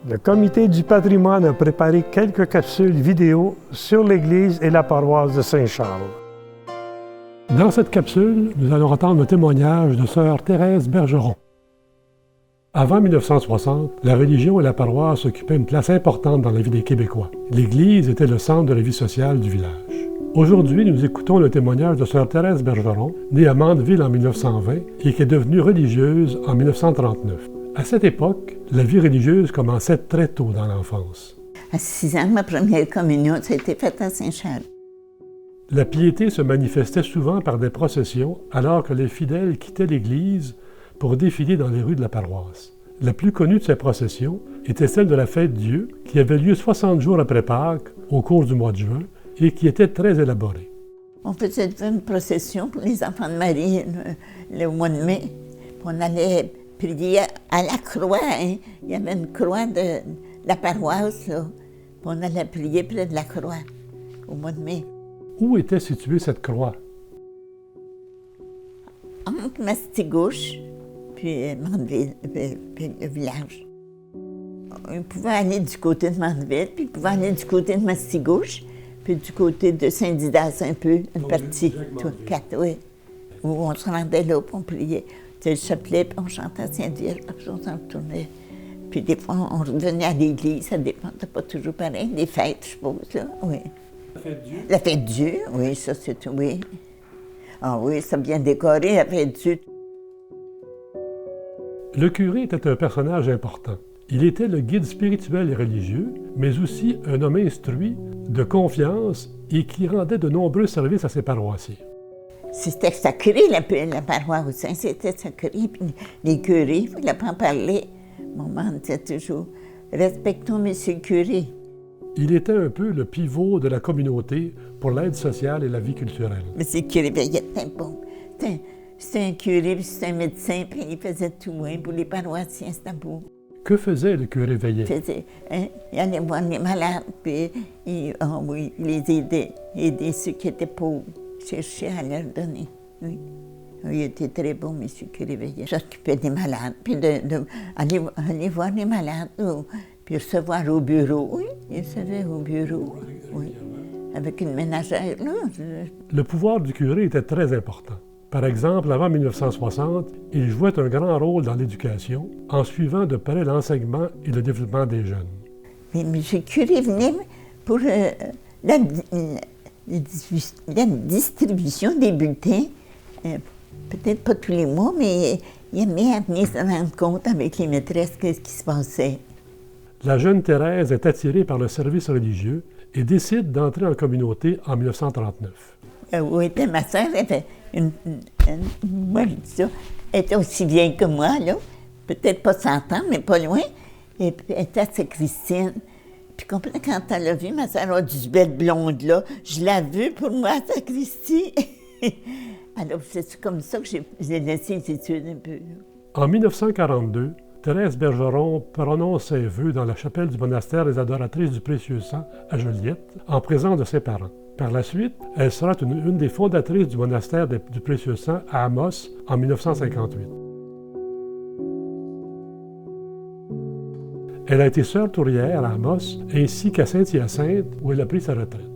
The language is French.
Le Comité du patrimoine a préparé quelques capsules vidéo sur l'Église et la paroisse de Saint-Charles. Dans cette capsule, nous allons entendre le témoignage de sœur Thérèse Bergeron. Avant 1960, la religion et la paroisse occupaient une place importante dans la vie des Québécois. L'Église était le centre de la vie sociale du village. Aujourd'hui, nous écoutons le témoignage de sœur Thérèse Bergeron, née à Mandeville en 1920 et qui est devenue religieuse en 1939. À cette époque, la vie religieuse commençait très tôt dans l'enfance. À 6 ans, ma première communion, ça a été faite à Saint-Charles. La piété se manifestait souvent par des processions alors que les fidèles quittaient l'Église pour défiler dans les rues de la paroisse. La plus connue de ces processions était celle de la Fête Dieu, qui avait lieu 60 jours après Pâques, au cours du mois de juin, et qui était très élaborée. On faisait une procession pour les enfants de Marie le mois de mai. On allait prier à la croix. Hein. Il y avait une croix de la paroisse, là. On allait prier près de la croix au mois de mai. Où était située cette croix? Entre Mastigouche puis Mandeville, puis le village. On pouvait aller du côté de Mandeville, puis on pouvait aller du côté de Mastigouche, puis du côté de Saint-Didas un peu, une partie, quatre, oui. Où on se rendait là, puis on priait. C'était le chapelet, puis on chantait à Sainte-Vierge, puis on s'en retournait. Puis des fois, on revenait à l'église, ça dépendait pas toujours pareil. Les fêtes, je suppose, là, oui. La Fête Dieu? La Fête Dieu, oui, ça c'est tout, oui. Ah oui, ça bien décoré, la Fête Dieu. Le curé était un personnage important. Il était le guide spirituel et religieux, mais aussi un homme instruit, de confiance et qui rendait de nombreux services à ses paroissiens. C'était sacré, la paroisse, hein, c'était sacré. Puis les curés, il ne fallait pas en parler. Maman disait toujours « Respectons monsieur le curé ». Il était un peu le pivot de la communauté pour l'aide sociale et la vie culturelle. Monsieur le curé veillait, c'était bon. C'était un curé, puis c'était un médecin, puis il faisait tout, hein, pour les paroissiens, c'était beau. Que faisait le curé Veillet? Il allait voir les malades, puis il les aidait, aider ceux qui étaient pauvres, cherchait à leur donner. Oui. Il était très bon, M. curé Veillet. Il s'occupait des malades, puis aller voir les malades, puis recevoir au bureau. Oui, il recevait au bureau, oui, avec une ménagère, là. Le pouvoir du curé était très important. Par exemple, avant 1960, il jouait un grand rôle dans l'éducation en suivant de près l'enseignement et le développement des jeunes. Mais M. curé venait pour la distribution des bulletins, peut-être pas tous les mois, mais il aimait venir se rendre compte avec les maîtresses qu'est-ce qui se passait. La jeune Thérèse est attirée par le service religieux et décide d'entrer en communauté en 1939. Oui, puis ma sœur était moi je dis ça, elle était aussi vieille que moi, là. Peut-être pas 100 ans, mais pas loin. Et puis elle était à Saint-Christine. Puis quand elle a vu ma sœur a du belle blonde là, je l'ai vue pour moi à Saint-Christine. Alors c'est comme ça que j'ai laissé les études un peu. Là. En 1942, Thérèse Bergeron prononce ses vœux dans la chapelle du monastère des Adoratrices du Précieux Sang à Joliette, en présence de ses parents. Par la suite, elle sera une des fondatrices du monastère du Précieux Sang à Amos en 1958. Elle a été sœur tourière à Amos ainsi qu'à Saint-Hyacinthe où elle a pris sa retraite.